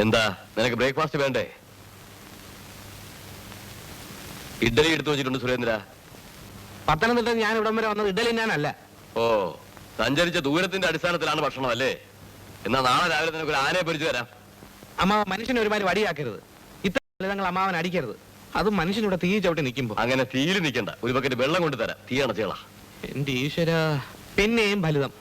എന്താ നിനക്ക് ബ്രേക്ക്ഫാസ്റ്റ് വേണ്ടേ? ഇഡ്ഡലി എടുത്തു വെച്ചിട്ടുണ്ട് സുരേന്ദ്ര. പത്തനംതിട്ട ഞാൻ ഇവിടം വരെ വന്നത് ഇഡ്ഡലി ഞാനല്ല. ഓ, സഞ്ചരിച്ച ദൂരത്തിന്റെ അടിസ്ഥാനത്തിലാണ് ഭക്ഷണം അല്ലേ? എന്നാ നാളെ രാവിലെ നിനക്ക് ഒരു ആനയെ പരിചയം തരാം. അമ്മാവ മനുഷ്യനെ ഒരുമാതിരി വടിയാക്കരുത്. ഇത്ര ലളിതങ്ങൾ അമ്മാവൻ അടിക്കരുത്. അതും മനുഷ്യനിവിടെ തീ ചവിട്ടി നിൽക്കുമ്പോ. അങ്ങനെ തീയിൽ നിൽക്കണ്ട, ഒരു ബക്കറ്റ് വെള്ളം കൊണ്ട് തരാം. തീ അണച്ചേള. എന്റെ ഈശ്വര, പിന്നെയും ഫലിതം.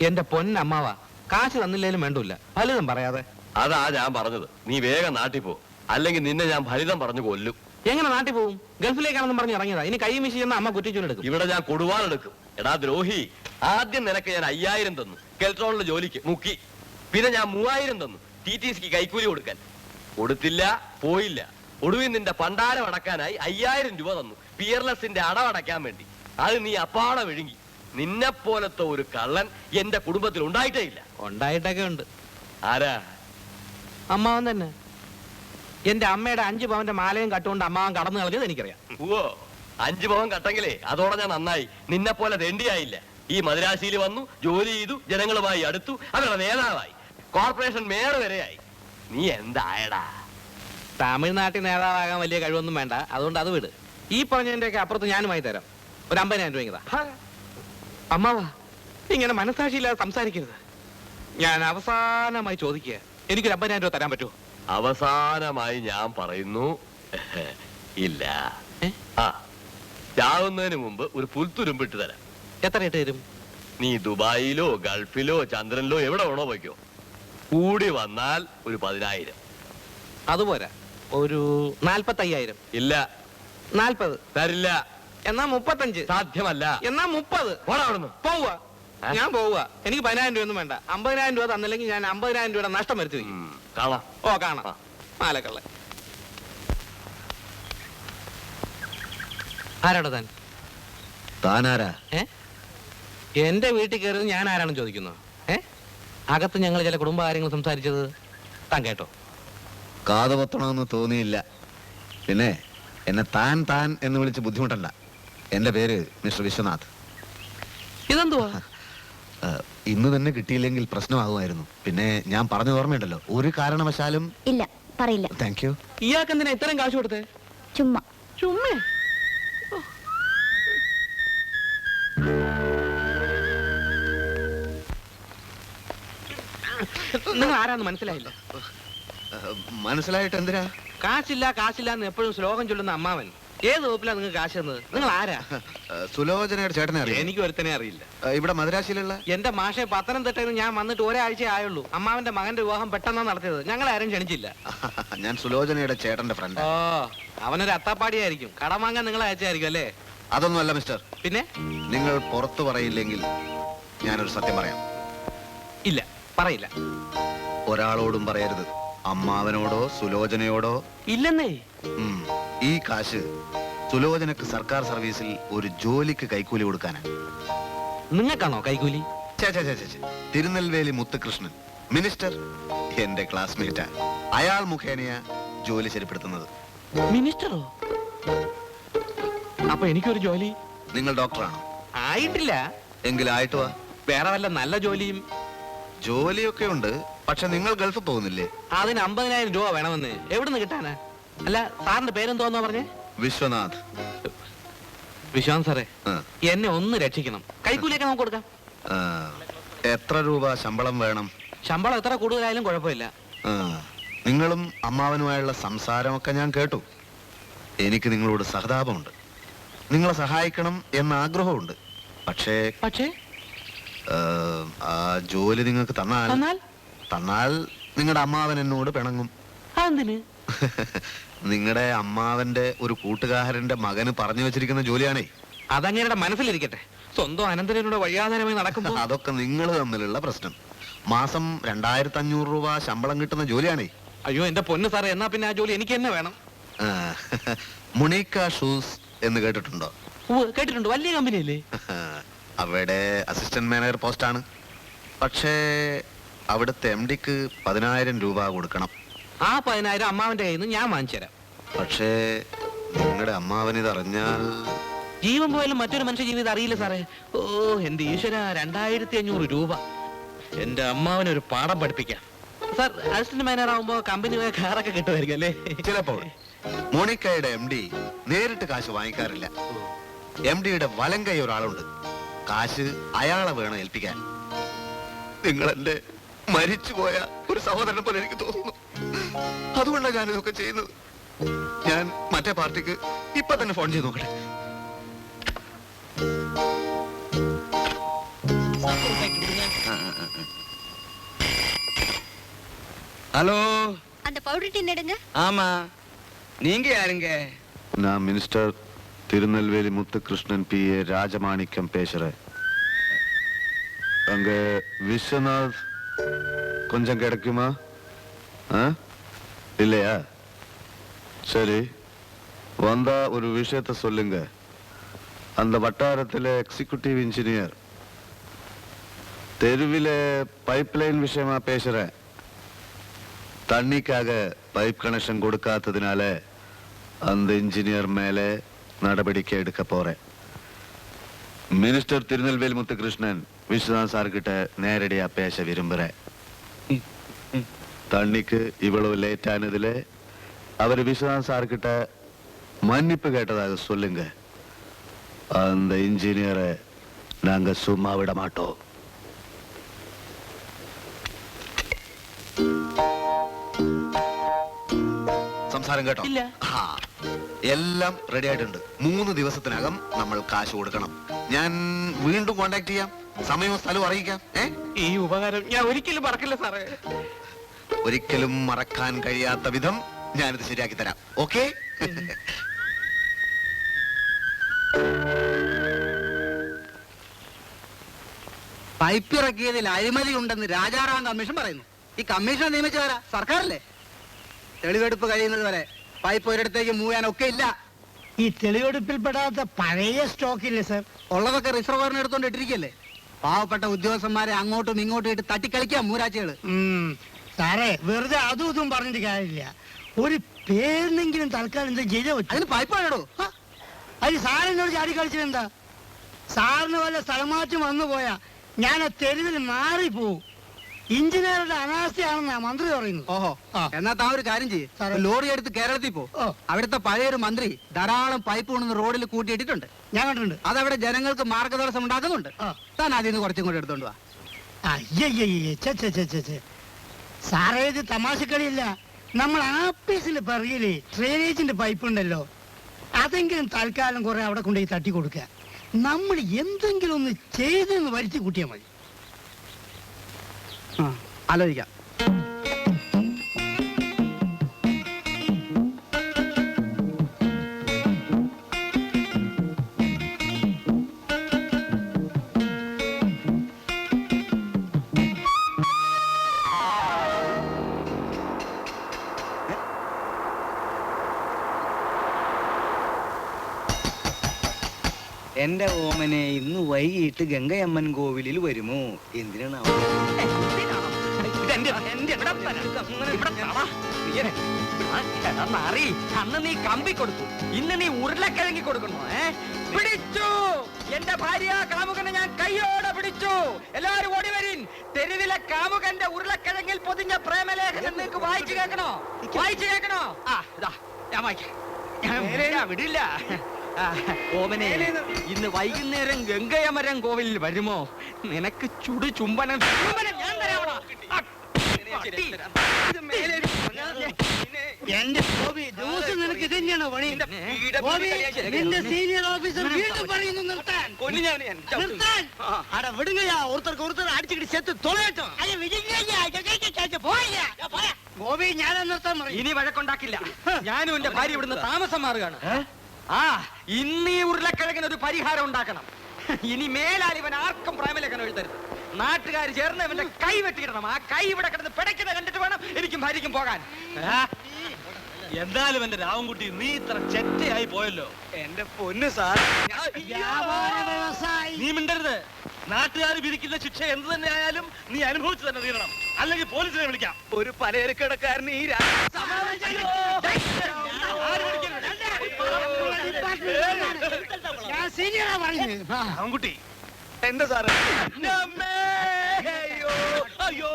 എന്റെ പൊന്നമ്മാവ, കാശ് തന്നില്ലേലും വേണ്ടൂല്ല, ഫലിതം പറയാതെ. അതാ ഞാൻ പറഞ്ഞത്, നീ വേഗം നാട്ടിൽ പോ, അല്ലെങ്കിൽ നിന്നെ ഞാൻ ഫലിതം പറഞ്ഞു കൊല്ലും. എങ്ങനെ നാട്ടിൽ പോവും? ഗൾഫിലേക്കാണെന്ന് പറഞ്ഞ് ഇറങ്ങിയതാ. ഇനി കൈ വീശി ചെന്ന അമ്മ കുറ്റിച്ചൂലെടുക്കും. ഇവിടെ ഞാൻ കൊടുവാളെടുക്കും. എടാ ദ്രോഹി, ആദ്യം നിനക്ക് ഞാൻ 5000 തന്നു കെൽട്രോണിലെ ജോലിക്ക് മുക്കി. പിന്നെ ഞാൻ 3000 തന്നു TTCക്ക് കൈക്കൂലി കൊടുക്കാൻ. കൊടുത്തില്ല, പോയില്ല. ഒടുവിൽ നിന്റെ പണ്ടാരം അടക്കാനായി 5000 രൂപ തന്നു പിയർലെസിന്റെ അടവടയ്ക്കാൻ വേണ്ടി. അത് നീ അപ്പാടെ വിഴുങ്ങി. നിന്നെ പോലത്തെ ഒരു കള്ളൻ എന്റെ കുടുംബത്തിൽ ഉണ്ടായിട്ടേ ഇല്ല. ഉണ്ടായിട്ടൊക്കെ ഉണ്ട്. ആരാ? അമ്മാവൻ തന്നെ. എന്റെ അമ്മയുടെ 5 പവന്റെ മാലയും കട്ടുകൊണ്ട് അമ്മാവൻ കടന്നു കളഞ്ഞത് എനിക്കറിയാം. ഓ, 5 പവൻ കട്ടെങ്കിലേ അതോടെ ഞാൻ നന്നായി. നിന്നെ പോലെ തെണ്ടിയായില്ല. ഈ മദ്രാശിയിൽ വന്നു, ജോലി ചെയ്തു, ജനങ്ങളുമായി അടുത്തു, അവരുടെ നേതാവായി, കോർപ്പറേഷൻ മേയർ വരെയായി. നീ എന്തായടാ? തമിഴ്നാട്ടിൽ നേതാവാകാൻ വലിയ കഴിവൊന്നും വേണ്ട, അതുകൊണ്ട് അത് വിട്. ഈ പറഞ്ഞതിന്റെയൊക്കെ അപ്പുറത്ത് ഞാനുമായി തരാം. ഒരു 50,000 രൂപ. അമ്മാവ, ഇങ്ങനെ മനസാക്ഷിയില്ലാതെ സംസാരിക്കരുത്. ഞാൻ അവസാനമായി ചോദിക്കുക, എനിക്കൊരു 50,000 രൂപ തരാൻ പറ്റുമോ? അവസാനമായി ഞാൻ പറയുന്നു, ഇല്ല. ആ, ചാവുന്നതിന് മുമ്പ് ഒരു പുൽത്തുരുമ്പിട്ട് തരാം. എത്ര ഇട്ട് തരും? നീ ദുബായിലോ ഗൾഫിലോ ചന്ദ്രനിലോ എവിടെ വേണോ പോയിക്കോ. കൂടി വന്നാൽ ഒരു 10,000. അതുപോരാ, ഒരു 45,000. ഇല്ല. 40. തരില്ല. എന്നാ 35. സാധ്യമല്ല. എന്നാ 30. പോവുക. ഞാൻ പോവുക. എനിക്ക് 10,000 രൂപ ഒന്നും വേണ്ട. 50,000 രൂപ തന്നില്ലെങ്കിൽ ഞാൻ 50,000 രൂപയുടെ നഷ്ടം വരുത്തി വയ്ക്കും. കാണാം. ഓ, കാണാം. മാലക്കള്ള. ആരാടോ താൻ? താനാരാ? എന്റെ വീട്ടിൽ കയറിയത് ഞാൻ ആരാണെന്ന് ചോദിക്കുന്നു. അകത്ത് ഞങ്ങൾ ചില കുടുംബകാര്യങ്ങൾ സംസാരിച്ചത് താൻ കേട്ടോ? കാതുപൊത്തണമെന്ന് തോന്നിയില്ല. പിന്നെ എന്നെ താൻ താൻ എന്ന് വിളിച്ച് ബുദ്ധിമുട്ടണ്ട. എന്റെ പേര് മിസ്റ്റർ വിശ്വനാഥ്. ഇതെന്തുവാ? ഇന്ന് തന്നെ കിട്ടിയില്ലെങ്കിൽ പ്രശ്നമാകുമായിരുന്നു. പിന്നെ ഞാൻ പറഞ്ഞ ഓർമ്മയുണ്ടല്ലോ, ഒരു കാരണവശാലും ഇല്ല, പറയില്ല. Thank you. ഇയാൾക്ക് എന്തിനാ ഇത്രയും കാശ് കൊടുത്തേ? ചുമ്മാ. ചുമ്മേ? നിങ്ങൾ ആരാന്ന് മനസ്സിലായില്ല. മനസ്സിലായിട്ട് എന്തിനാ? കാശില്ല കാശില്ല എന്ന് എപ്പോഴും ശ്ലോകം ചൊല്ലുന്ന അമ്മാവൻ ഏത് വകുപ്പിലാണ് നിങ്ങൾക്ക് കാശ് തന്നത്? നിങ്ങൾ ആരാ? സുലോചനയുടെ ചേട്ടനെ അറിയാം. എനിക്ക് ഒരുത്തനെ അറിയില്ല. ഇവിടെ മദ്രാശിയിലുള്ള എന്റെ മാഷെ പത്തനംതിട്ടയിൽ ഞാൻ വന്നിട്ട് ഒരാഴ്ച ആയുള്ളൂ. അമ്മാവന്റെ മകന്റെ വിവാഹം പെട്ടെന്നാണ് നടത്തിയത്. ഞങ്ങളെ ആരും ക്ഷണിച്ചില്ല. ഞാൻ സുലോചനയുടെ ചേട്ടന്റെ ഫ്രണ്ട്. ഓ, അവനൊരു അത്താപ്പാടിയായിരിക്കും. കടം വാങ്ങാൻ നിങ്ങളെ അയച്ചായിരിക്കും അല്ലേ? അതൊന്നുമല്ല മിസ്റ്റർ. പിന്നെ നിങ്ങൾ പുറത്തു പറയില്ലെങ്കിൽ ഞാനൊരു സത്യം പറയാം. ഇല്ല, പറയില്ല. ഒരാളോടും പറയരുത്. അമ്മാവനോടോ സുലോചനയോടോ. ഇല്ലെന്നേ. ഈ കാശ് സുലോചനക്ക് സർക്കാർ സർവീസിൽ ഒരു ജോലിക്ക് കൈക്കൂലി കൊടുക്കാനാണ്. നിങ്ങൾക്കാണോ കൈക്കൂലി? തിരുനെൽവേലി മുത്തുകൃഷ്ണൻ മിനിസ്റ്റർ എന്റെ ക്ലാസ്മേറ്റാ. അയാൾ മുഖേനയാ ജോലി ശരിപ്പെടുത്തുന്നത്. മിനിസ്റ്ററോ? അപ്പൊ എനിക്കൊരു ജോലി? നിങ്ങൾ ഡോക്ടറാണോ? ആയിട്ടില്ല. എങ്കിലായിട്ട് വാ. വേറെ വല്ല നല്ല ജോലിയും? ജോലിയൊക്കെ ഉണ്ട്, പക്ഷെ നിങ്ങൾ ഗൾഫിൽ പോകുന്നില്ലേ? അതിന് 50,000 രൂപ വേണമെന്ന് എവിടുന്ന് കിട്ടാനാ? അല്ല, സാറിന്റെ പേരെന്തോന്നാ പറഞ്ഞേ? വിശ്വനാഥ്. വിശ്വാസ് സാറേ, എന്നെ ഒന്ന് രക്ഷിക്കണം. കൈക്കൂലിയൊക്കെ നമുക്ക് കൊടുക്കാം. എത്ര രൂപ ശമ്പളം വേണം? ശമ്പളം എത്ര കൂടുതലായാലും കുഴപ്പമില്ല. നിങ്ങളും അമ്മാവനുമായുള്ള സംസാരമൊക്കെ ഞാൻ കേട്ടു. എനിക്ക് നിങ്ങളോട് സഹതാപമുണ്ട്. നിങ്ങളെ സഹായിക്കണം എന്ന ആഗ്രഹമുണ്ട്. പക്ഷേ ആ ജോലി നിങ്ങൾക്ക് തന്നാൽ നിങ്ങളുടെ അമ്മാവൻ എന്നോട് പിണങ്ങും. നിങ്ങളുടെ അമ്മാവന്റെ ഒരു കൂട്ടുകാരന്റെ മകന് പറഞ്ഞു വെച്ചിരിക്കുന്ന ജോലിയാണേ. അതങ്ങനെ മനസ്സിലിരിക്കട്ടെ. സ്വന്തം അനന്തരനോട് വഴിയാധാരമായി നടക്കുമ്പോൾ അതൊക്കെ നിങ്ങൾ തമ്മിലുള്ള പ്രശ്നം. മാസം 2,500 രൂപ ശമ്പളം കിട്ടുന്ന ജോലിയാണേ. അയ്യോ എന്റെ പൊന്ന് സാറേ, എന്നാ പിന്നെ ആ ജോലി എനിക്ക് തന്നെ വേണം. മുണീക്ക ഷൂസ് എന്ന് കേട്ടിട്ടുണ്ടോ? കേട്ടിട്ടുണ്ട്. വലിയ കമ്പനിയല്ലേ? അവിടെ അസിസ്റ്റന്റ് മാനേജർ പോസ്റ്റാണ്. പക്ഷേ അവിടുത്തെ MDക്ക് 10,000 രൂപ കൊടുക്കണം. ആ 10,000 അമ്മാവന്റെ കയ്യിൽ നിന്ന് ഞാൻ വാങ്ങിച്ചു തരാം. പക്ഷേ നിങ്ങളുടെ അമ്മാവൻ ഇതറിഞ്ഞാൽ? ജീവൻ പോയാലും മറ്റൊരു മനുഷ്യ ജീവിതം അറിയില്ല സാറേ. ഓ എന്റെ ഈശ്വര, 2,500 രൂപ. എന്റെ അമ്മാവനൊരു പാഠം പഠിപ്പിക്കാം. സാർ അസിസ്റ്റന്റ് മാനേജർ ആവുമ്പോ കമ്പനി പോയ കാറൊക്കെ കിട്ടുമായിരിക്കും അല്ലേ? ചിലപ്പോൾ മോണിക്കയുടെ MD നേരിട്ട് കാശ് വാങ്ങിക്കാറില്ല. MDയുടെ വലം കൈ ഒരാളുണ്ട്. കാശ് അയാളെ വേണം ഏൽപ്പിക്കാൻ. നിങ്ങൾ എന്റെ മരിച്ചുപോയ ഒരു സഹോദരനെ പോലെ എനിക്ക് തോന്നുന്നു. അതുകൊണ്ടാണ് ഞാൻ ഇതൊക്കെ ചെയ്യുന്നത്. ഞാൻ മറ്റേ പാർട്ടിക്ക് ഇപ്പൊ തന്നെ ഫോൺ ചെയ്ത് നോക്കട്ടെ. ஹலோ, அந்த பவுடர் டின் எடுங்க. ஆமா, நீங்க யாருங்க? நான் மினிஸ்டர் திருநெல்வேலி முத்துகிருஷ்ணன் PA ராஜமாணிக்கம் பேசுறேன். அங்க விஸ்வநாத் கொஞ்சம் கிடைக்குமா? இல்லையா? சரி, வந்தா ஒரு விஷயத்த சொல்லுங்க. அந்த வட்டாரத்துல எக்ஸிக்யூட்டிவ் இன்ஜினியர் தெருவில பைப்லைன் விஷயமா பேசுறேன். தண்ணிக்காக பைப் கனெக்ஷன் கொடுக்காததுனால அந்த இன்ஜினியர் மேல நடவடிக்கை எடுக்க போறேன். மினிஸ்டர் திருநெல்வேலி முத்துகிருஷ்ணன் விஸ்வநாத் சார் கிட்ட நேரடியா பேச விரும்புறேன். தண்ணிக்கு இவ்வளவு லேட் ஆனதுல அவர் விஸ்வநாத் சார் கிட்ட மன்னிப்பு கேட்டதாக சொல்லுங்க. அந்த இன்ஜினியரை நாங்க சும்மா விட மாட்டோம். സംസാരം കേട്ടോ? ഇല്ല. എല്ലാം റെഡി ആയിട്ടുണ്ട്. 3 ദിവസത്തിനകം നമ്മൾ കാശ് കൊടുക്കണം. ഞാൻ വീണ്ടും കോണ്ടാക്ട് ചെയ്യാം. സമയവും സ്ഥലവും അറിയിക്കാം. ഈ ഉപകാരം ഞാൻ ഒരിക്കലും മറക്കില്ല സാറേ. ഒരിക്കലും മറക്കാൻ കഴിയാത്ത വിധം ഞാനിത് ശരിയാക്കി തരാം. ഓക്കെ? പൈപ്പ് ഇറക്കിയതിൽ അഴിമതി ഉണ്ടെന്ന് രാജാറാം കമ്മീഷൻ പറയുന്നു. ഈ കമ്മീഷനെ നിയമിച്ചവരാ? സർക്കാരല്ലേ? തെളിവെടുപ്പ് കഴിയുന്നത് വരെ പൈപ്പ് ഒരിടത്തേക്ക് മൂവ് ചെയ്യാൻ ഒക്കെ ഇല്ല. ഈ തെളിവെടുപ്പിൽപ്പെടാത്ത പഴയ സ്റ്റോക്ക് ഇല്ലേ സർ? ഉള്ളതൊക്കെ റിസർവറിന് എടുത്തോണ്ട് ഇട്ടിരിക്കല്ലേ. പാവപ്പെട്ട ഉദ്യോഗസ്ഥന്മാരെ അങ്ങോട്ടും ഇങ്ങോട്ടും ഇട്ട് തട്ടിക്കളിക്കാം മൂരാച്ചികള്. സാറേ, വെറുതെ അതും ഇതും പറഞ്ഞിട്ട് കാര്യമില്ല. ഒരു പേരിനെങ്കിലും തൽക്കാലം എന്താ ചെയ്തേ പറ്റും. അതിന് പൈപ്പ് വേണോ? അത് സാറിനോട് ചാടി കളിച്ചതെന്താ? സാറിന് വല്ല സ്ഥലമാറ്റം വന്നു പോയാ ഞാൻ ആ തെരുവിൽ മാറിപ്പോവും. എഞ്ചിനീയറുടെ അനാസ്ഥയാണെന്നാ മന്ത്രി പറയുന്നു. ഓഹോ, എന്നാ താ ഒരു കാര്യം ചെയ്യ്. സാറേ. ലോറി എടുത്ത് കേരളത്തിൽ പോ. അവിടുത്തെ പഴയൊരു മന്ത്രി ധാരാളം പൈപ്പ് കൊണ്ടുവന്ന് റോഡിൽ കൂട്ടിയിട്ടിട്ടുണ്ട്. ഞാൻ കണ്ടിട്ടുണ്ട്. അതവിടെ ജനങ്ങൾക്ക് മാർഗതടസ്സം ഉണ്ടാക്കുന്നുണ്ട്. ആ. താൻ അതിൽ നിന്ന് കുറച്ചും കൂടെ എടുത്തോണ്ട് വാ. അയ്യയ്യേ, സാറേ ഇത് തമാശക്കളിയല്ല. നമ്മൾ ആപ്പീസിന്റെ പിറകില് ഡ്രെയിനേജിന്റെ പൈപ്പ് ഉണ്ടല്ലോ, അതെങ്കിലും തൽക്കാലം കുറെ അവിടെ കൊണ്ടുപോയി തട്ടി കൊടുക്കുക. നമ്മൾ എന്തെങ്കിലും ഒന്ന് ചെയ്തെന്ന് വരുത്തി കൂട്ടിയാൽ മതി. ആലോചിക്കാം. എന്റെ ഓമനെ ഇന്ന് വൈകിട്ട് ഗംഗയമ്മൻ കോവിലിൽ വരുമോ? എന്തിനാണ് അന്ന് നീ കമ്പി കൊടുത്തു, ഇന്ന് നീ ഉരുളക്കിഴങ്ങി കൊടുക്കണോ? പിടിച്ചു എന്റെ ഭാര്യ കാമുകനെ ഞാൻ കൈയോടെ പിടിച്ചു. എല്ലാരും ഓടി വരീൻ. തെരുവിലെ കാമുകന്റെ ഉരുളക്കിഴങ്ങിൽ പൊതിഞ്ഞ പ്രേമലേഖനം നിങ്ങൾക്ക് വായിച്ചു കേൾക്കണോ? വായിച്ചു കേൾക്കണോ? ഞാൻ വായിക്കാം. വിടില്ല. ഓമനെ, ഇന്ന് വൈകുന്നേരം ഗംഗയമരം കോവിലിൽ വരുമോ? നിനക്ക് ചുടു ചുംബനം ഞാൻ തരാമോ? എന്റെ ഗോപി, ദിവസം നിനക്ക് ഇത് തന്നെയാണോ പണി? ഗോപി, നിന്റെ സീനിയർ ഓഫീസർ വീണ്ടും പറയുന്നു നിർത്താൻ. നിർത്താൻ. അട വിടുകയാ, ഒരുത്തർ അടിച്ചിട്ട് ചെത്ത് തൊളയട്ടോ. ഗോപി, ഞാനാ നിർത്താൻ പറയും. ഇനി വഴക്കുണ്ടാക്കില്ല. ഞാനും എന്റെ ഭാര്യ ഇവിടുന്ന് താമസം മാറുകയാണ്. ഇന്ന് ഈ ഉരുളക്കിഴങ്ങിന് ഒരു പരിഹാരം ഉണ്ടാക്കണം. ഇനി മേലാൽ ഇവൻ ആർക്കും പ്രേമലേഖനം എഴുതരുത്. നാട്ടുകാർ ചേർന്ന് ഇവന്റെ കൈ വെട്ടിയിടണം. ആ കൈ ഇവിടെ കിടന്ന് പിടയ്ക്കുന്നത് കണ്ടിട്ട് വേണം എനിക്കും ഭാര്യയ്ക്കും പോകാൻ. എന്തായാലും എന്റെ രാവൻകുട്ടി, നീ ഇത്ര ചെറ്റയായി പോയല്ലോ. എന്റെ പൊന്നു സാർ, വ്യാപാര വ്യവസായി. നീ മിണ്ടരുത്. നാട്ടുകാർ വിധിക്കുന്ന ശിക്ഷ എന്ത് തന്നെ ആയാലും നീ അനുഭവിച്ചു തന്നെ തീരണം, അല്ലെങ്കിൽ പോലീസിനെ വിളിക്കാം. ഒരു പലചരക്കടക്കാരന് ഈ ഞാൻ സീനിയറാ പറയുന്നത്. രാവൻകുട്ടി, എന്താ സാറേ? അയ്യോ, അയ്യോ.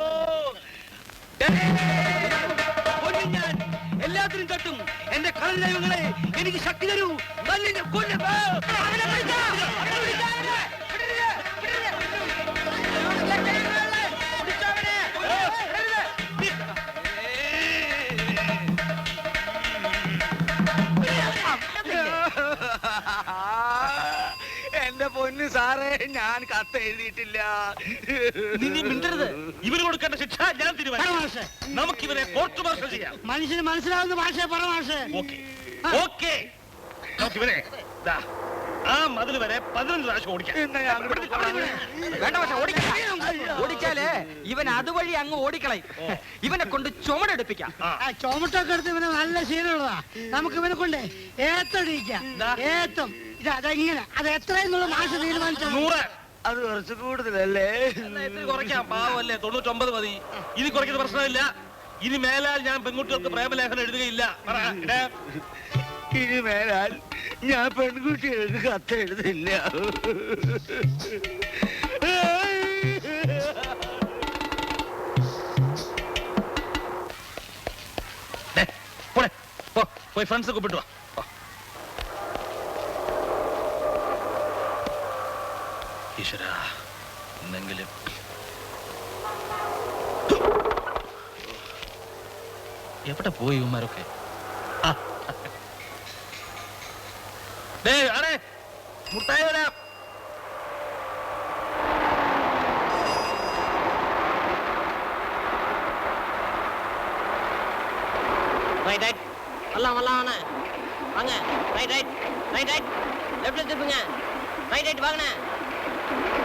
എനിക്ക് ശക്തി തരൂ. നല്ലിനെ കൊല്ലും. എന്റെ പൊന്ന് സാറേ, ഞാൻ കത്ത് എഴുതിയിട്ടില്ല. നീ മിണ്ടരുത്. ഇവന് കൊടുക്കേണ്ട ശിക്ഷ ഞാൻ തീരുമാനിക്കും. നമുക്ക് ഇവരെ കോർട്ട് മാർഷൽ ചെയ്യാം. മനുഷ്യന് മനസ്സിലാവുന്ന ഭാഷ പറ മാഷേ. ഓക്കെ ഓക്കെ, നമുക്ക് ഇവരെ ദാ ആ മതിൽ വരെ 15 പ്രാവശ്യം ഓടിക്കാം. വേണ്ട പക്ഷെ ഓടിച്ചാലേ ഇവൻ അതുവഴി അങ്ങ് ഓടിക്കളയും. ഇവനെ കൊണ്ട് ചുമടെടുപ്പിക്കാം. ആ ചുമട്ടൊക്കെ എടുത്ത് ഇവന് നല്ല ശീലമുള്ളതാ. നമുക്ക് ഇവനെ കൊണ്ട് ഏത്തടിക്കാം. ഏത്തം ഇത് അതെങ്ങനെ, അത് എത്രയെന്നുള്ള മാഷ് തീരുമാനിച്ചു. 100. അത് കുറച്ച് കൂടുതലല്ലേ? ഇത്തിരി കുറയ്ക്കാം. പാവല്ലേ, 99 മതി. ഇനി കുറയ്ക്കുന്ന പ്രശ്നമില്ല. ഇനി മേലാൽ ഞാൻ പെൺകുട്ടികൾക്ക് പ്രേമലേഖനം എഴുതുകയില്ല. പറ, ഇടേ. ഇനി മേലാൽ ഞാൻ പെൺകുട്ടികൾക്ക് കത്ത് എഴുതില്ല. ദേ, പോടെ. പോ, പോയി ഫ്രണ്ട്സ് കൂപ്പിട്ട് വാ. ഈശ്വരാ, എന്തെങ്കിലും എവിടെ പോയി ഇവന്മാരൊക്കെ? ആണേ മുട്ടായി വരാം. ரைட் ரைட் வரலாம் வரலாம் வாண்ணே வாங்க ரைட் ரைட் ரைட் ரைட் லெஃப்ட்ல திருப்புங்க ரைட் ரைட் வாங்கண்ணே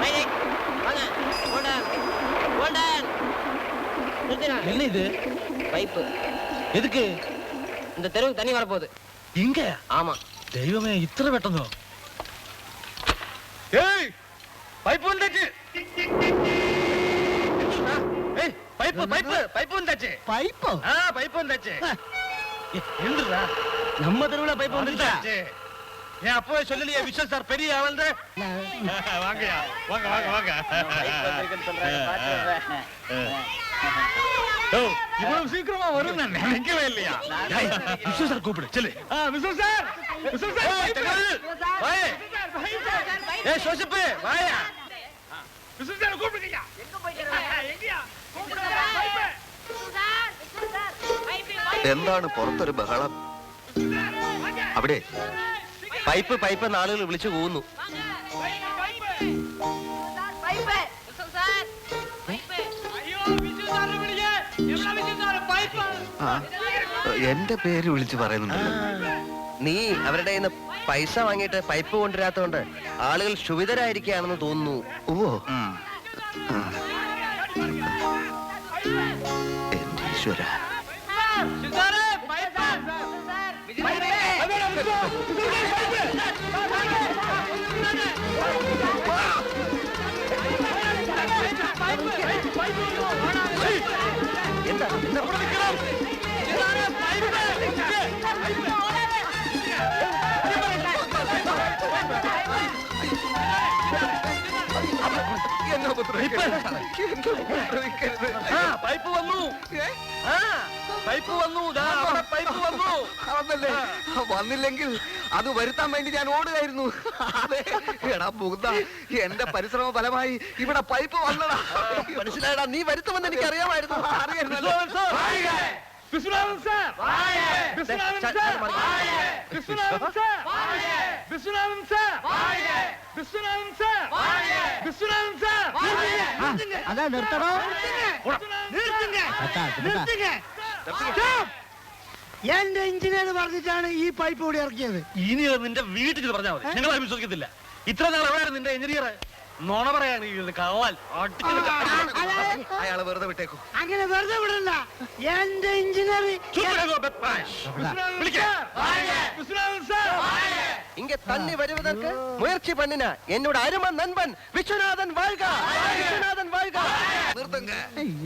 ரைட் ரைட் வாங்க கோல்டன் கோல்டன் நிறுத்தினா என்ன இது? பைப்பு எதுக்கு? இந்த தெருவுக்கு தண்ணி வரப்போகுது. இங்க? ஆமா. ദൈവമേ, ഇത്ര പെട്ടെന്നോ? ഏയ്, പൈപ്പ് വந்தாச்சு. ഏയ്, പൈപ്പ് പൈപ്പ് പൈപ്പ് വந்தாச்சு. പൈപ്പോ? ആ, പൈപ്പ് വந்தாச்சு. എന്തുടാ நம்ம தெருவுல பைப் வந்துருச்சு? ஏன் அப்பவே சொல்லலையே விஸ்வ சார் பெரிய ஆளுங்க? வாங்கயா, வாங்க வாங்க வாங்க. இவ்வளவு சீக்கிரமா வரும் நான் நினைக்கவே இல்லையா. விஸ்வ சார் கூப்பிடு, செல்லு. விஸ்வ சார், விஸ்வ சார், வாயே. ஏய் சோசிப்பு, வாயா. விஸ்வ சார் கூப்பிடுங்கயா. எங்க போயிட்டீங்க? எங்கயா? கூப்பிடுங்க பைப். എന്താണ് പുറത്തൊരു ബഹളം? അവിടെ പൈപ്പ് പൈപ്പ് എന്ന് ആളുകൾ വിളിച്ചു പോകുന്നു. എന്റെ പേര് വിളിച്ചു പറയുന്നുണ്ടല്ലോ. നീ അവരുടെ കയ്യിന്ന് പൈസ വാങ്ങിയിട്ട് പൈപ്പ് കൊണ്ടുവരാത്തോണ്ട് ആളുകൾ ക്ഷുഭിതരായിരിക്കുകയാണെന്ന് തോന്നുന്നു. ഓ, എന്റെ ഈശ്വര. പൈപ്പ് വന്നു, പൈപ്പ് വന്നു, പൈപ്പ് വന്നു. അതല്ലേ, വന്നില്ലെങ്കിൽ അത് വരുത്താൻ വേണ്ടി ഞാൻ ഓടുകയായിരുന്നു. അതെ, എടാ മുകുന്ദ, എന്റെ പരിശ്രമ ഫലമായി ഇവിടെ പൈപ്പ് വന്നടാ. മനസ്സിലായടാ, നീ വരുത്തുമെന്ന് എനിക്ക് അറിയാമായിരുന്നു. Viswanathan sir, Viswanathan sir, Viswanathan sir, Viswanathan sir, Viswanathan sir, Viswanathan sir. അതാ നിർത്തണോ? എന്റെ എഞ്ചിനീയർ പറഞ്ഞിട്ടാണ് ഈ പൈപ്പ് കൂടി ഇറക്കിയത്. ഇനി അത് നിന്റെ വീട്ടിൽ പറഞ്ഞാൽ മതി, ഞങ്ങൾ വിശ്വസിക്കത്തില്ല. ഇത്ര നാൾ എവിടെയാണ് നിന്റെ എഞ്ചിനീയർ? നോണ പറയാൻ കവാൽ. അയാളെ വെറുതെ വിട്ടേക്കൂ. അങ്ങനെ വെറുതെ വിടണ്ട. എന്റെ എഞ്ചിനീയർ ഇങ്ങ തണ്ണി വരുവதற்கு മുയற்சி பண்ணின എന്നോട് അരുമ നൻപൻ വിശ്വനാഥൻ വാഴ്ക, വിശ്വനാഥൻ വാഴ്ക. നിർത്തുങ്ക.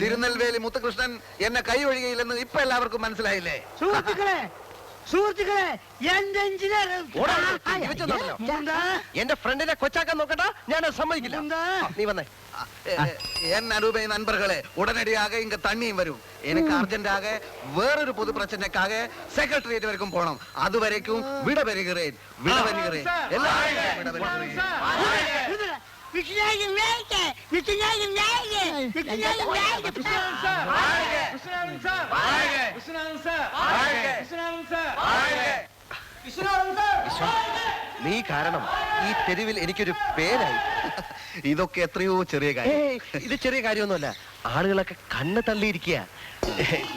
തിരുനെൽവേലി മുത്തുകൃഷ്ണൻ എന്നെ കൈ ഒഴുകയില്ലെന്ന് ഇപ്പൊ എല്ലാവർക്കും മനസ്സിലായില്ലേ? സുഹൃത്തുക്കളെ, സുഹൃത്തുക്കളെ, എന്റെ എഞ്ചിനീയർ എന്റെ ഫ്രണ്ടിനെ കൊച്ചാക്കാൻ നോക്കണ്ട, ഞാൻ സമ്മതിക്കില്ല. നീ വന്നേ. എൻ അരൂപ നண்பர்களே, ഉടനടിയാകെ ഇങ്ങ തണ്ണിയും വരും. എനിക്ക് അർജന്റാകെ വേറൊരു പൊതു പ്രശ്നക്കാക സെക്രട്ടേറിയറ്റ് വരക്കും പോണം. അതുവരേക്കും വിട പെരുகிறேன். വിട പെരുகிறேன். എല്ലാവരും വിട പെരുகிறேன். നീ കാരണം ഈ തെരുവിൽ എനിക്കൊരു പേരായി. ഇതൊക്കെ എത്രയോ ചെറിയ കാര്യം. ഇത് ചെറിയ കാര്യമൊന്നുമല്ല. ആളുകളൊക്കെ കണ്ണ് തള്ളിയിരിക്കുക.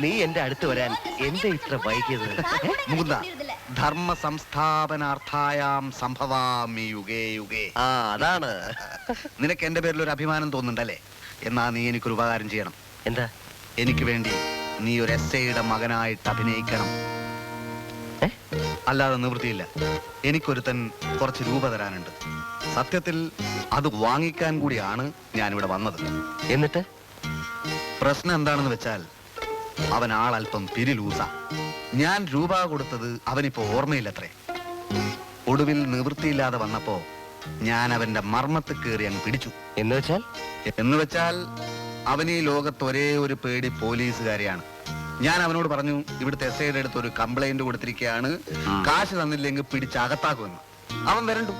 നീ എന്റെ അടുത്ത് വരാൻ എന്താ ഇത്ര വൈകിയത്? മുകുന്ദ, ധർമ്മ സംസ്ഥാപനാർത്ഥായാം സംഭവാമി യുഗേ യുഗേ. ആ, അതാണ്. നിനക്ക് എന്റെ പേരിൽ ഒരു അഭിമാനം തോന്നുന്നുണ്ടല്ലേ? എന്നാ നീ എനിക്കൊരു ഉപകാരം ചെയ്യണം. എന്താ? എനിക്ക് വേണ്ടി നീ ഒരു എസ്ഐയുടെ മകനായിട്ട് അഭിനയിക്കണം. അല്ലാതെ നിവൃത്തിയില്ല. എനിക്കൊരുത്തൻ കുറച്ച് രൂപ തരാനുണ്ട്. സത്യത്തിൽ അത് വാങ്ങിക്കാൻ കൂടിയാണ് ഞാനിവിടെ വന്നത്. എന്നിട്ട് പ്രശ്നം എന്താണെന്ന് വെച്ചാൽ അവൻ ആളല്പം പിരിലൂസ. ഞാൻ രൂപ കൊടുത്തത് അവനിപ്പോ ഓർമ്മയില്ലത്രേ. ഒടുവിൽ നിവൃത്തിയില്ലാതെ വന്നപ്പോ ഞാൻ അവന്റെ മർമ്മത്ത് കയറി അങ്ങ് പിടിച്ചു. എന്ന് വെച്ചാൽ അവൻ ഈ ലോകത്ത് ഒരേ ഒരു പേടി പോലീസുകാരെയാണ്. ഞാൻ അവനോട് പറഞ്ഞു, ഇവിടുത്തെ എസ്ഐയുടെ അടുത്ത് ഒരു കംപ്ലൈന്റ് കൊടുത്തിരിക്കുകയാണ്, കാശ് തന്നില്ലെങ്കിൽ പിടിച്ചകത്താക്കുമെന്ന്. അവൻ വരണ്ടു.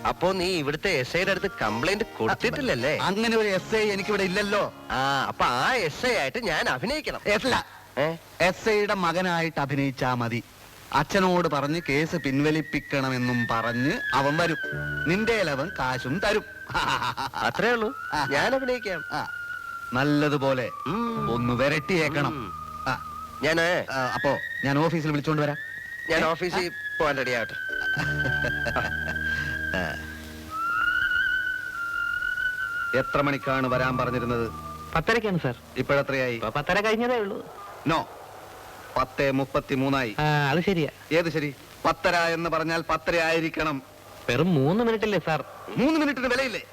അപ്പോ നീ ഇവിടുത്തെ എസ്ഐയുടെ അടുത്ത് കംപ്ലൈന്റ് കൊടുത്തിട്ടില്ലല്ലേ? അങ്ങനെ ഒരു എസ്ഐ എനിക്കിവിടെ ഇല്ലല്ലോ. അപ്പൊ ആ എസ്ഐ ആയിട്ട് ഞാൻ അഭിനയിക്കണം. എസ്ഐയുടെ മകനായിട്ട് അഭിനയിച്ചാ മതി. അച്ഛനോട് പറഞ്ഞ് കേസ് പിൻവലിപ്പിക്കണമെന്നും പറഞ്ഞ് അവൻ വരും. നിന്റെ അവൻ കാശും തരും. അത്രേ ഉള്ളൂ. ഞാൻ അഭിനയിക്കാം. നല്ലതുപോലെ ഒന്ന് വരട്ടിയേക്കണം. അപ്പോ ഞാൻ ഓഫീസിൽ വിളിച്ചോണ്ട് വരാം. ഞാൻ ഓഫീസിൽ പോകാൻ റെഡിയാവട്ടെ. എത്ര മണിക്കാണ് വരാൻ പറഞ്ഞിരുന്നത്? 10:30 സാർ. ഇപ്പോഴെത്രയായി? 10:30 കഴിഞ്ഞതേ ഉള്ളൂ. നോ, 10:33 അത് ശരിയാ. ഏത് ശരി? 10:30 എന്ന് പറഞ്ഞാൽ 10:30 ആയിരിക്കണം. വെറും 3 മിനിറ്റല്ലേ സാർ? 3 മിനിറ്റിന് വിലയില്ലേ?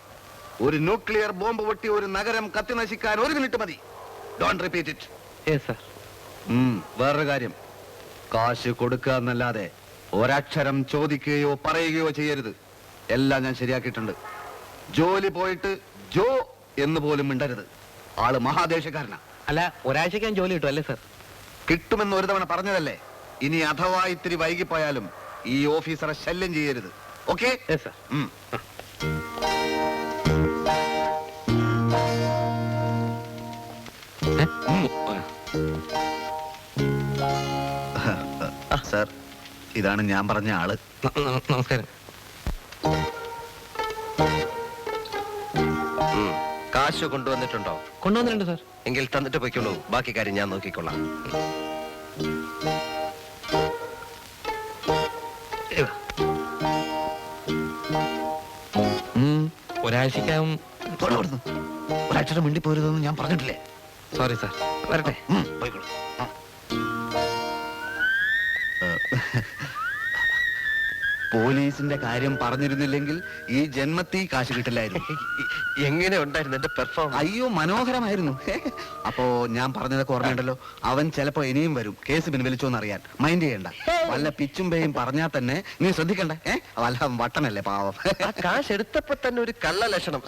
ഒരു ന്യൂക്ലിയർ ബോംബ് പൊട്ടി ഒരു നഗരം കത്തി നശിക്കാൻ 1 മിനിറ്റ് മതി. Don't repeat it. Yes sir. വേറൊരു കാര്യം, കാശ് കൊടുക്കുക എന്നല്ലാതെ ഒരക്ഷരം ചോദിക്കുകയോ പറയുകയോ ചെയ്യരുത്. എല്ലാം ഞാൻ ശരിയാക്കിയിട്ടുണ്ട്. ജോലി പോയിട്ട് ജോ എന്ന് പോലും മിണ്ടരുത്. ആള് മഹാദേശക്കാരനാ. അല്ല, ഒരാഴ്ചക്കാൻ ജോലി കിട്ടും അല്ലേ സാർ? കിട്ടുമെന്ന് ഒരു തവണ പറഞ്ഞതല്ലേ. ഇനി അഥവാ ഇത്തിരി വൈകിപ്പോയാലും ഈ ഓഫീസറെ ശല്യം ചെയ്യരുത്. ഓക്കെ? Yes sir. സാർ, ഇതാണ് ഞാൻ പറഞ്ഞ ആള്. നമസ്കാരം. കാശ് കൊണ്ടുവന്നിട്ടുണ്ടോ? കൊണ്ടുവന്നിട്ടുണ്ട് സാർ. എങ്കിൽ തന്നിട്ട് പോയിക്കോളൂ. ബാക്കി കാര്യം ഞാൻ നോക്കിക്കൊള്ളാം. ഒരാഴ്ചക്കകം ഒരക്ഷരം മിണ്ടി പോരുതെന്ന് ഞാൻ പറഞ്ഞിട്ടില്ലേ? Sorry sir. വരട്ടെ. പോയിക്കോളൂ. പോലീസിന്റെ കാര്യം പറഞ്ഞിരുന്നില്ലെങ്കിൽ ഈ ജന്മത്തിൽ കാശ് കിട്ടില്ലായിരുന്നു. എങ്ങനെ ഉണ്ടായിരുന്നു എന്റെ പെർഫോമൻസ്? അയ്യോ, മനോഹരമായിരുന്നു. അപ്പോ ഞാൻ പറഞ്ഞതൊക്കെ ഓർമ്മയുണ്ടല്ലോ. അവൻ ചിലപ്പോ ഇനിയും വരും കേസ് പിൻവലിച്ചോന്ന് അറിയാൻ. മൈൻഡ് ചെയ്യണ്ട. വല്ല പിച്ചും പേയും പറഞ്ഞാൽ തന്നെ നീ ശ്രദ്ധിക്കണ്ട. വല്ല വട്ടനല്ലേ പാവം. കാശ് എടുത്തപ്പോ തന്നെ ഒരു കള്ള ലക്ഷണം.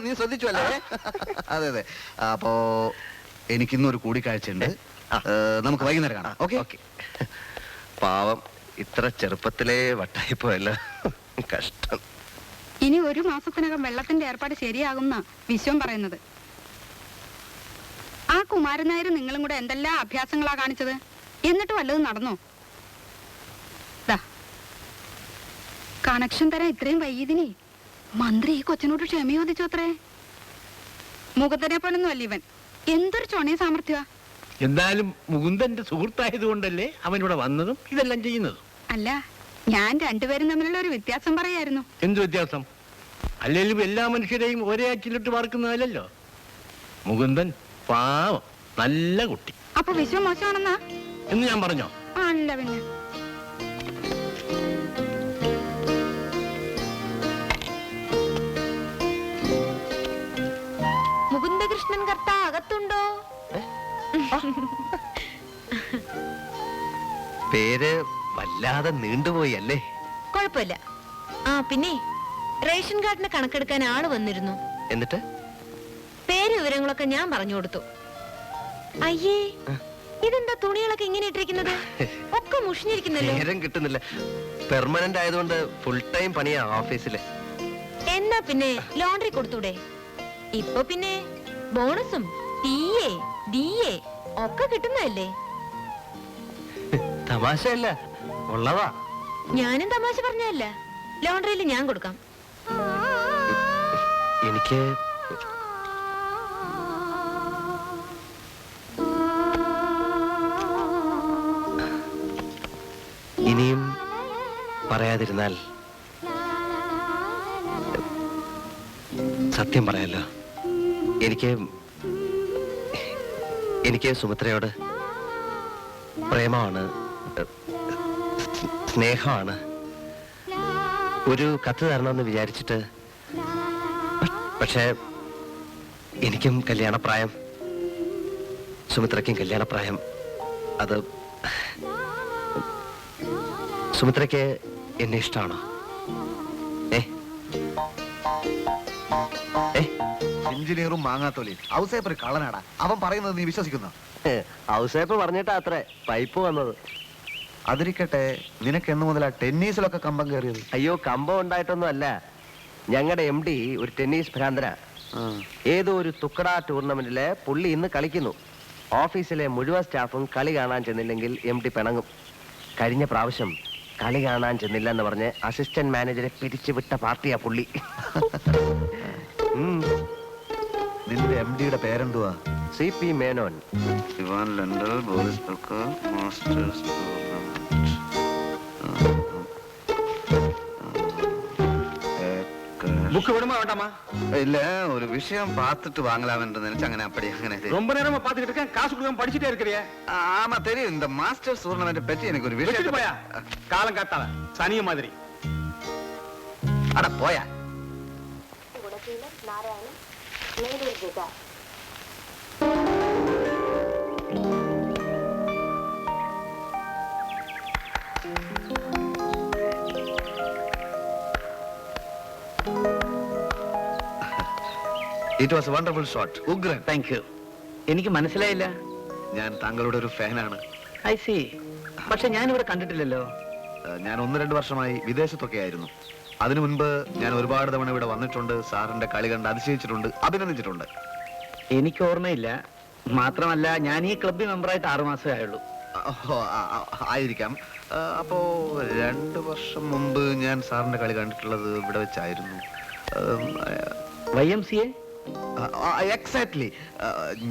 നീ ശ്രദ്ധിച്ചു അല്ലേ? അതെ അതെ. അപ്പോ എനിക്കിന്നൊരു കൂടിക്കാഴ്ച ഉണ്ട്. നമുക്ക് വൈകുന്നേരം കാണാം. ഓക്കെ? പാവം, ഇത്ര ചെറുപ്പത്തിലേ വട്ടായിപ്പോയല്ലോ. കഷ്ടം. ഇനി 1 മാസത്തിനകം വെള്ളത്തിന്റെ ഏർപ്പാട് ശരിയാകുന്ന വിശ്വം പറയുന്നത്. ആ കുമാരൻ നായർ നിങ്ങളും കൂടെ എന്തെല്ലാം അഭ്യാസങ്ങളാ കാണിച്ചത്? എന്നിട്ട് വല്ലതും നടന്നോ? കണക്ഷൻ തരാൻ ഇത്രയും വൈകിയതിനെ മന്ത്രി ഈ കൊച്ചിനോട് ക്ഷമയോദിച്ചു അത്രേ. മുകുന്ദനെ പോലൊന്നും അല്ല ഇവൻ. എന്തൊരു ചൊണയ സാമർഥ്യ. എന്തായാലും മുകുന്ദന്റെ സുഹൃത്തായതുകൊണ്ടല്ലേ അവൻ ഇവിടെ വന്നതും ഇതെല്ലാം ചെയ്യുന്നതും. അല്ല, ഞാൻ രണ്ടുപേരും തമ്മിലുള്ള ഒരു വ്യത്യാസം പറയായിരുന്നു. എന്ത് വ്യത്യാസം? അല്ലെങ്കിലും എല്ലാ മനുഷ്യരെയും ഒരേ അച്ചിലിട്ട് വാർക്കുന്നതല്ലോ. മുകുന്ദൻ പാവം, നല്ല കുട്ടി. അപ്പൊ വിശ്വം മോശമാണെന്നാ എന്ന് ഞാൻ പറഞ്ഞോ? അല്ല പിന്നെ. മുകുന്ദകൃഷ്ണൻ കർത്ത അകത്തുണ്ടോ? പേര് വല്ലാതെ നീണ്ടുപോയി അല്ലേ? കുഴപ്പമില്ല. പിന്നെ റേഷൻ കാർഡിന് കണക്കെടുക്കാൻ ആള് വന്നിരുന്നു. എന്നിട്ട് പേര് വിവരങ്ങളൊക്കെ ഞാൻ പറഞ്ഞു കൊടുത്തു. അയ്യേ, ഇതെന്താ തുണികളൊക്കെ ഇങ്ങനെ ഇട്ടിരിക്കുന്നത്? ഒക്കെ മുഷിഞ്ഞിരിക്കുന്നല്ലോ. നേരം കിട്ടുന്നില്ല. പെർമനന്റ് ആയതുകൊണ്ട് ഫുൾ ടൈം പണിയാ ഓഫീസില്. എന്നാ പിന്നെ ലോണ്ടറി കൊടുത്തൂടെ? ഇപ്പൊ പിന്നെ ബോണസും ടിഎ ഡിഎ ഒക്കെ കിട്ടുന്നതല്ലേ? തമാശയല്ല, ഉള്ളതാ. ഞാനും തമാശ പറഞ്ഞല്ല. ലോണ്ടറിയിൽ ഞാൻ കൊടുക്കാം. എനിക്ക് ഇനിയും പറയാതിരുന്നാൽ സത്യം പറയാലോ. എനിക്ക് സുമിത്രയോട് പ്രേമമാണ്, സ്നേഹമാണ്. ഒരു കത്ത് തരണമെന്ന് വിചാരിച്ചിട്ട്, പക്ഷേ എനിക്കും കല്യാണപ്രായം, സുമിത്രയ്ക്കും കല്യാണപ്രായം. അത് സുമിത്രയ്ക്ക് എന്നെ ഇഷ്ടമാണോ? എഞ്ചിനീയറും മാങ്ങാത്തോലി ഔസേപ്പർ കള്ളനാടാ. അവൻ പറയുന്നത് നീ വിശ്വസിക്കുന്ന? ഔസേപ്പ് പറഞ്ഞിട്ടാ അത്രേ പൈപ്പ് വന്നത്. അതിരിക്കട്ടെ, നിനക്ക് എന്ന് മുതലാ ടെന്നീസിലൊക്കെ കമ്പം കയറിയത്? അയ്യോ, കമ്പം ഉണ്ടായിട്ടൊന്നും അല്ല. ഞങ്ങളുടെ MD ഒരു ടെന്നീസ് ഭ്രാന്തന. ഏതോ ഒരു തുക്കട ടൂർണമെന്റിലെ പുള്ളി ഇന്ന് കളിക്കുന്നു. ഓഫീസിലെ മുഴുവൻ സ്റ്റാഫും കളി കാണാൻ ചെന്നില്ലെങ്കിൽ MD പിണങ്ങും. കഴിഞ്ഞ പ്രാവശ്യം കളി കാണാൻ ചെന്നില്ല എന്ന് പറഞ്ഞ് അസിസ്റ്റന്റ് മാനേജറെ പിരിച്ചുവിട്ട പാർട്ടിയാ പുള്ളി. നിന്റെ MDയുടെ പേരെന്തുവാ? CP Menon. Ivan Lendl, Boris Becker, masters book வேணுமா வேண்டாமா? இல்ல, ஒரு விஷயம் பார்த்துட்டு வாங்கலாம்னு நினைச்சு அங்கே அப்படி அங்கே ரொம்ப நேரமா பாத்துக்கிட்டு இருக்கேன், காசு கொடுக்காம படிச்சுட்டே இருக்கிறியே. ஆமா தெரியும். இந்த மாஸ்டர்ஸ் டூர்னமெண்ட் பத்தி எனக்கு ஒரு விஷயம். போயா காலம் காத்தால சனிய மாதிரி. அட போயா. It was a wonderful shot. ഉഗ്രൻ. Thank you. എനിക്ക് മനസ്സിലായില്ല. ഞാൻ താങ്കളുടെ ഒരു ഫാനാണ്. I see. പക്ഷെ ഞാൻ ഇവിടെ കണ്ടിട്ടില്ലല്ലോ. ഞാൻ 1-2 വർഷമായി വിദേശത്തൊക്കെ ആയിരുന്നു. അതിനു മുൻപ് ഞാൻ ഒരുപാട് തവണ ഇവിടെ വന്നിട്ടുണ്ട്. സാറിന്റെ കളി കണ്ട് അതിശയിച്ചിട്ടുണ്ട്, അഭിനന്ദിച്ചിട്ടുണ്ട്. എനിക്ക് ഓർമ്മയില്ല. മാത്രമല്ല, ഞാൻ ഈ ക്ലബിൽ മെമ്പറായിട്ട് 6 മാസമേ ആയുള്ളൂ. ആയിരിക്കാം. അപ്പോ 2 വർഷം മുമ്പ് ഞാൻ സാറിന്റെ കളി കണ്ടിട്ടുള്ളത് ഇവിടെ വെച്ചായിരുന്നു. YMCA? എക്സാക്ട്ലി.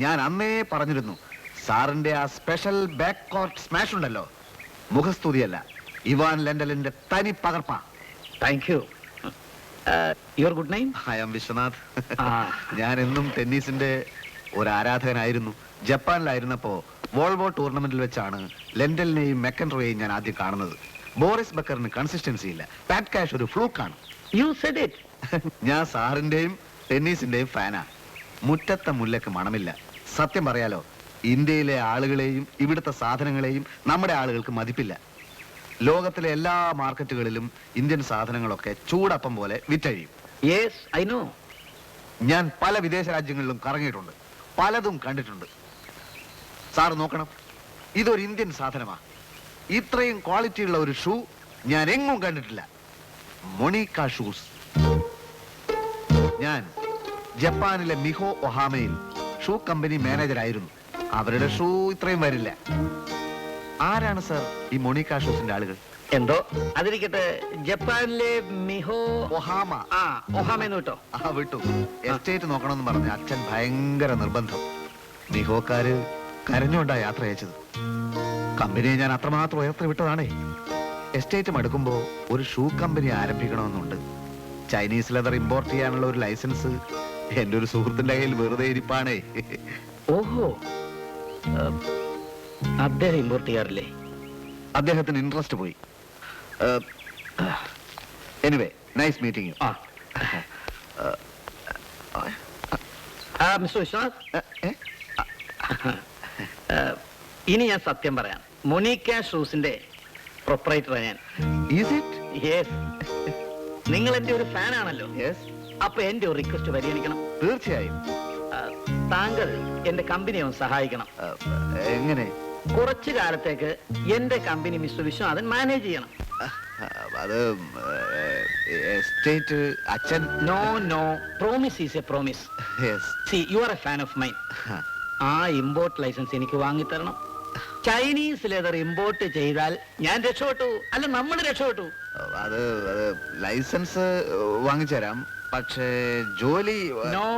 ഞാൻ അന്നേ പറഞ്ഞിരുന്നു, സാറിന്റെ ആ സ്പെഷ്യൽ ബാക്ക് കോർട്ട് സ്മാഷ് ഉണ്ടല്ലോ, മുഖസ്തുതിയല്ല, ഇവാൻ ലണ്ടലിന്റെ തനി പകർപ്പാ. Thank you. Your good name? I am Viswanath. ഞാൻ എന്നും ടെന്നീസിന്റെ ഒരു ആരാധകനായിരുന്നു. ജപ്പാനിലായിരുന്നപ്പോ വോൾവോ ടൂർണമെന്റിൽ വെച്ചാണ് ലണ്ടലിനെയും മെക്കൻറോയെയും ഞാൻ ആദ്യം കാണുന്നത്. ബോറിസ് ബക്കറിന് കൺസിസ്റ്റൻസി ഇല്ല, പാറ്റ് കാഷ് ഒരു ഫ്ലൂക്കാണ്. You said it. ഞാൻ സാറിന്റെയും ടെന്നീസിന്റെയും ഫാനാ. മുറ്റത്തെ മുല്ലക്ക് മണമില്ല. സത്യം പറയാലോ, ഇന്ത്യയിലെ ആളുകളെയും ഇവിടുത്തെ സാധനങ്ങളെയും നമ്മുടെ ആളുകൾക്ക് മതിപ്പില്ല. ലോകത്തിലെ എല്ലാ മാർക്കറ്റുകളിലും ഇന്ത്യൻ സാധനങ്ങളൊക്കെ ചൂടപ്പം പോലെ വിറ്റഴിയും. Yes, I know. ഞാൻ പല വിദേശ രാജ്യങ്ങളിലും കറങ്ങിയിട്ടുണ്ട്, പലതും കണ്ടിട്ടുണ്ട്. സാർ നോക്കണം, ഇതൊരു ഇന്ത്യൻ സാധനമാ. ഇത്രയും ക്വാളിറ്റിയുള്ള ഒരു ഷൂ ഞാൻ എങ്ങും കണ്ടിട്ടില്ല. Monica shoes. ഞാൻ ജപ്പാനിലെ മിഹോ ഒഹാമയിൽ ഷൂ കമ്പനി മാനേജരായിരുന്നു. അവരുടെ ഷൂ ഇത്രയും വരില്ല. ആരാണ് സർ ഈ മൊണിക്ക ഷൂസിന്റെ ആളുകൾ? എന്തോ അതിരിക്കട്ടെ. ജപ്പാനിലെ മിഹോ ഒഹാമ. ഒഹാമന്ന് വിട്ടോ? വിട്ടു. എസ്റ്റേറ്റ് നോക്കണമെന്ന് പറഞ്ഞ അച്ഛൻ ഭയങ്കര നിർബന്ധം. മിഹോക്കാര് കരഞ്ഞുകൊണ്ടാ യാത്ര അയച്ചത്. കമ്പനിയെ ഞാൻ അത്രമാത്രം ഉയർത്തി വിട്ടതാണേ. എസ്റ്റേറ്റ് മടുക്കുമ്പോ ഒരു ഷൂ കമ്പനി ആരംഭിക്കണമെന്നുണ്ട്. ചൈനീസ് ലെതർ ഇമ്പോർട്ട് ചെയ്യാനുള്ള ഒരു ലൈസൻസ് എന്റെ ഒരു സുഹൃത്തിന്റെ കയ്യിൽ വെറുതെ ഇരിപ്പാണേ. ഓഹോ, അദ്ദേഹം ഇമ്പോർട്ട് ചെയ്യാറില്ലേ? അദ്ദേഹത്തിന് ഇൻട്രസ്റ്റ് പോയി. Anyway, nice meeting you. Mister Vishwanath, ഇനി ഞാൻ സത്യം പറയാം. മൊണിക്ക ഷൂസിന്റെ പ്രൊപ്പറേറ്ററാണ് ഞാൻ. Is it? യെസ്. നിങ്ങൾ എന്റെ ഒരു ഫാൻ ആണല്ലോ. യെസ്. അപ്പൊ എന്റെ ഒരു റിക്വസ്റ്റ് പരിഗണിക്കണം. തീർച്ചയായും. താങ്കൾ എന്റെ കമ്പനിയെ ഒന്ന് സഹായിക്കണം. എങ്ങനെ? കുറച്ചു കാലത്തേക്ക് എന്റെ കമ്പനി മിസ്റ്റർ വിശ്വനാഥൻ മാനേജ് ചെയ്യണം. അത് എസ്റ്റേറ്റ് അച്ഛൻ. No no, promise is a promise. See you are a fan of mine. ആ ഇമ്പോർട്ട് ലൈസൻസ് എനിക്ക് വാങ്ങിത്തരണം. ചൈനീസ് ലെതർ ഇമ്പോർട്ട് ചെയ്താൽ ഞാൻ രക്ഷപ്പെട്ടു, അല്ല നമ്മൾ രക്ഷപ്പെട്ടു. അത് ലൈസൻസ് വാങ്ങിച്ചു തരാം, പക്ഷേ ജോലി. നോ